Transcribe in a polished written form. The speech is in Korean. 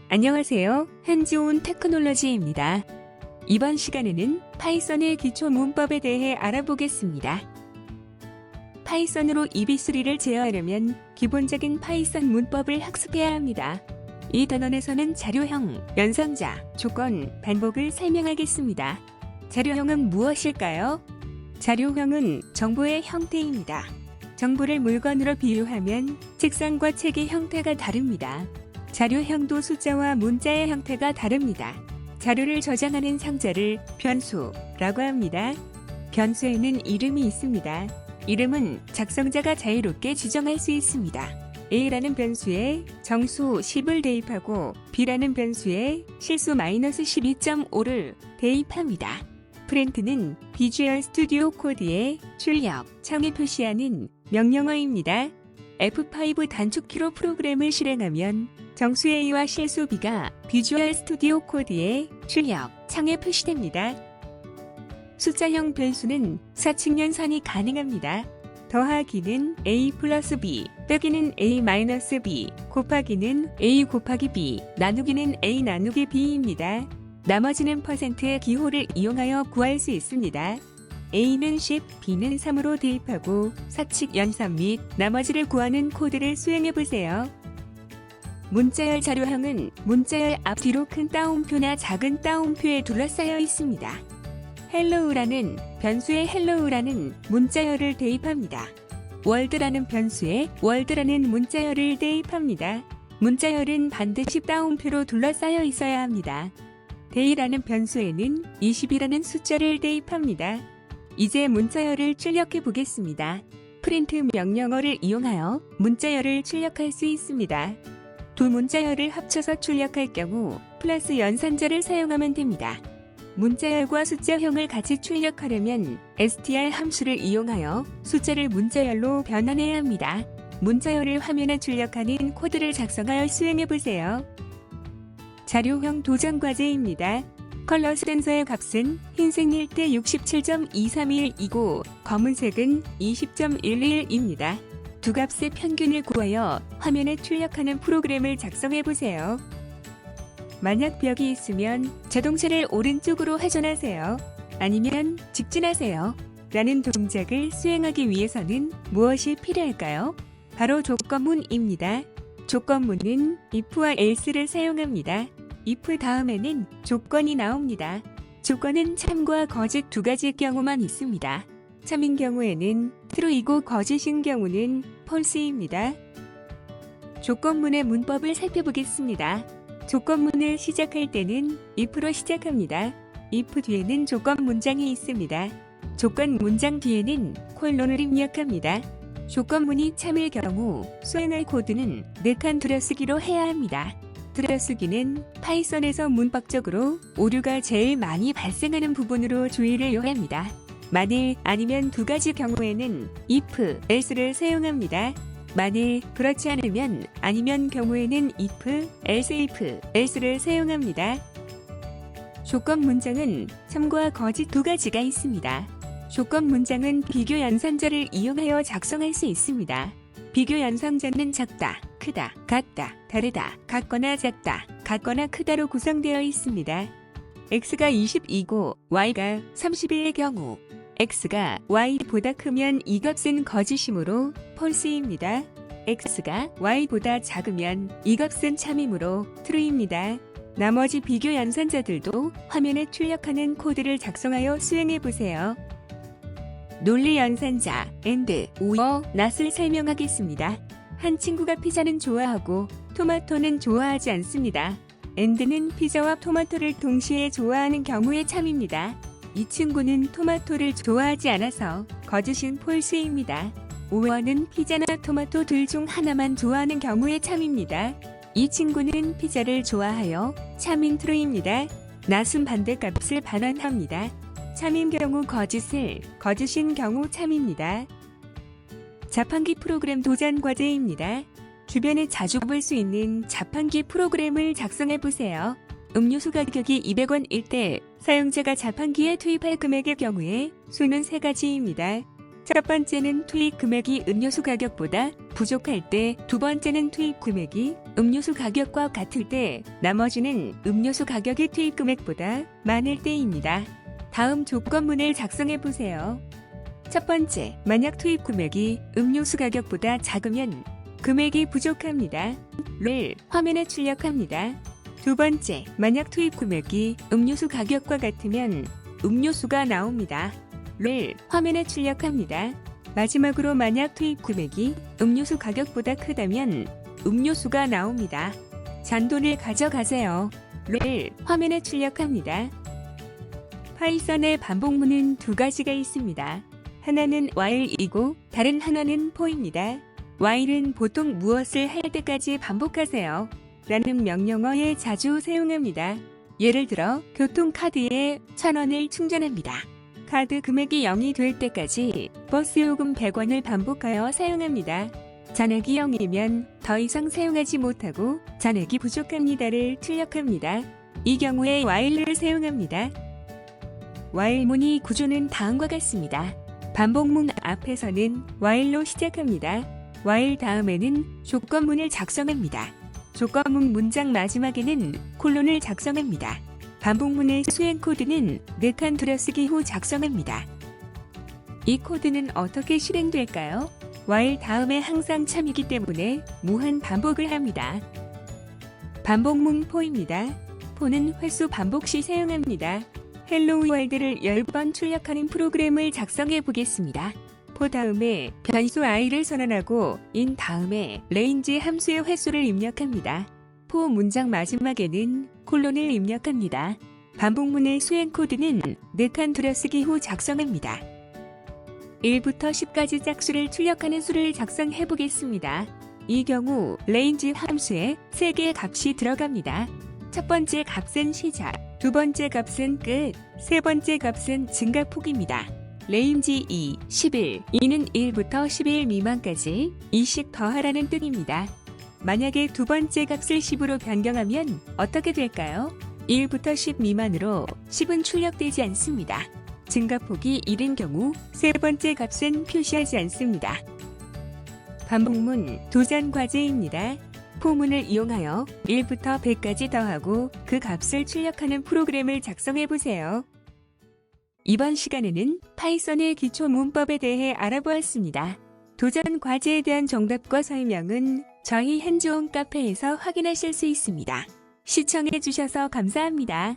안녕하세요. 한지온 테크놀로지입니다. 이번 시간에는 파이썬의 기초 문법에 대해 알아보겠습니다. 파이썬으로 EB3를 제어하려면 기본적인 파이썬 문법을 학습해야 합니다. 이 단원에서는 자료형, 연상자, 조건, 반복을 설명하겠습니다. 자료형은 무엇일까요? 자료형은 정보의 형태입니다. 정보를 물건으로 비유하면 책상과 책의 형태가 다릅니다. 자료형도 숫자와 문자의 형태가 다릅니다. 자료를 저장하는 상자를 변수라고 합니다. 변수에는 이름이 있습니다. 이름은 작성자가 자유롭게 지정할 수 있습니다. A라는 변수에 정수 10을 대입하고 B라는 변수에 실수 -12.5를 대입합니다. 프린트는 비주얼 스튜디오 코드의 출력, 창에 표시하는 명령어입니다. F5 단축키로 프로그램을 실행하면 정수 A와 실수 B가 비주얼 스튜디오 코드의 출력, 창에 표시됩니다. 숫자형 변수는 사칙연산이 가능합니다. 더하기는 A 플러스 B, 빼기는 A 마이너스 B, 곱하기는 A 곱하기 B, 나누기는 A 나누기 B입니다. 나머지는 %의 기호를 이용하여 구할 수 있습니다. A는 10, B는 3으로 대입하고 사칙 연산 및 나머지를 구하는 코드를 수행해보세요. 문자열 자료형은 문자열 앞뒤로 큰 따옴표나 작은 따옴표에 둘러싸여 있습니다. hello라는 변수에 hello라는 문자열을 대입합니다. world라는 변수에 world라는 문자열을 대입합니다. 문자열은 반드시 따옴표로 둘러싸여 있어야 합니다. day라는 변수에는 20이라는 숫자를 대입합니다. 이제 문자열을 출력해 보겠습니다. 프린트 명령어를 이용하여 문자열을 출력할 수 있습니다. 두 문자열을 합쳐서 출력할 경우 플러스 연산자를 사용하면 됩니다. 문자열과 숫자형을 같이 출력하려면 str 함수를 이용하여 숫자를 문자열로 변환해야 합니다. 문자열을 화면에 출력하는 코드를 작성하여 수행해보세요. 자료형 도전 과제입니다. 컬러 센서의 값은 흰색일 때 67.231이고 검은색은 20.11입니다. 두 값의 평균을 구하여 화면에 출력하는 프로그램을 작성해보세요. 만약 벽이 있으면 자동차를 오른쪽으로 회전하세요. 아니면 직진하세요. 라는 동작을 수행하기 위해서는 무엇이 필요할까요? 바로 조건문입니다. 조건문은 if와 else를 사용합니다. if 다음에는 조건이 나옵니다. 조건은 참과 거짓 두 가지 경우만 있습니다. 참인 경우에는 true이고 거짓인 경우는 false입니다. 조건문의 문법을 살펴보겠습니다. 조건문을 시작할 때는 if로 시작합니다. if 뒤에는 조건 문장이 있습니다. 조건 문장 뒤에는 콜론을 입력합니다. 조건문이 참일 경우 수행할 코드는 4칸 들여쓰기로 해야 합니다. 들여쓰기는 파이썬에서 문법적으로 오류가 제일 많이 발생하는 부분으로 주의를 요합니다. 만일 아니면 두 가지 경우에는 if, else를 사용합니다. 만일 그렇지 않으면 아니면 경우에는 if, else를 사용합니다. 조건 문장은 참과 거짓 두 가지가 있습니다. 조건 문장은 비교 연산자를 이용하여 작성할 수 있습니다. 비교 연산자는 작다, 크다, 같다, 다르다, 같거나 작다, 같거나 크다로 구성되어 있습니다. x가 20이고 y가 30일 경우 x가 y보다 크면 이 값은 거짓이므로 false입니다. x가 y보다 작으면 이 값은 참이므로 true입니다. 나머지 비교 연산자들도 화면에 출력하는 코드를 작성하여 수행해보세요. 논리 연산자 and, or, not을 설명하겠습니다. 한 친구가 피자는 좋아하고 토마토는 좋아하지 않습니다. and는 피자와 토마토를 동시에 좋아하는 경우의 참입니다. 이 친구는 토마토를 좋아하지 않아서 거짓인 false입니다. or는 피자나 토마토 둘 중 하나만 좋아하는 경우의 참입니다. 이 친구는 피자를 좋아하여 참인 true입니다. not은 반대값을 반환합니다. 참인 경우 거짓을, 거짓인 경우 참입니다. 자판기 프로그램 도전 과제입니다. 주변에 자주 볼 수 있는 자판기 프로그램을 작성해보세요. 음료수 가격이 200원일 때 사용자가 자판기에 투입할 금액의 경우에 수는 3가지입니다. 첫 번째는 투입 금액이 음료수 가격보다 부족할 때, 두 번째는 투입 금액이 음료수 가격과 같을 때, 나머지는 음료수 가격이 투입 금액보다 많을 때입니다. 다음 조건문을 작성해 보세요. 첫 번째, 만약 투입 금액이 음료수 가격보다 작으면 금액이 부족합니다. 를 화면에 출력합니다. 두 번째, 만약 투입 금액이 음료수 가격과 같으면 음료수가 나옵니다. 를 화면에 출력합니다. 마지막으로 만약 투입 금액이 음료수 가격보다 크다면 음료수가 나옵니다. 잔돈을 가져가세요. 를 화면에 출력합니다. 파이썬의 반복문은 두 가지가 있습니다. 하나는 while이고 다른 하나는 for입니다. while은 보통 무엇을 할 때까지 반복하세요 라는 명령어에 자주 사용합니다. 예를 들어 교통카드에 1,000원을 충전합니다. 카드 금액이 0이 될 때까지 버스 요금 100원을 반복하여 사용합니다. 잔액이 0이면 더 이상 사용하지 못하고 잔액이 부족합니다를 출력합니다. 이 경우에 while를 사용합니다. while문의 구조는 다음과 같습니다. 반복문 앞에서는 while로 시작합니다. while 다음에는 조건문을 작성합니다. 조건문 문장 마지막에는 콜론을 작성합니다. 반복문의 수행 코드는 4칸 들여쓰기 후 작성합니다. 이 코드는 어떻게 실행될까요? while 다음에 항상 참이기 때문에 무한 반복을 합니다. 반복문 for입니다. for는 횟수 반복 시 사용합니다. 헬로 월드를 10번 출력하는 프로그램을 작성해 보겠습니다. for 다음에 변수 i를 선언하고 in 다음에 range 함수의 횟수를 입력합니다. for 문장 마지막에는 콜론을 입력합니다. 반복문의 수행 코드는 4칸 들여쓰기 후 작성합니다. 1부터 10까지 짝수를 출력하는 수를 작성해 보겠습니다. 이 경우 range 함수에 3개의 값이 들어갑니다. 첫 번째 값은 시작, 두 번째 값은 끝, 세 번째 값은 증가폭입니다. range 2, 11, 2는 1부터 11 미만까지 2씩 더하라는 뜻입니다. 만약에 두 번째 값을 10으로 변경하면 어떻게 될까요? 1부터 10 미만으로 10은 출력되지 않습니다. 증가폭이 1인 경우 세 번째 값은 표시하지 않습니다. 반복문 도전 과제입니다. for문을 이용하여 1부터 100까지 더하고 그 값을 출력하는 프로그램을 작성해 보세요. 이번 시간에는 파이썬의 기초 문법에 대해 알아보았습니다. 도전 과제에 대한 정답과 설명은 저희 한지원 카페에서 확인하실 수 있습니다. 시청해 주셔서 감사합니다.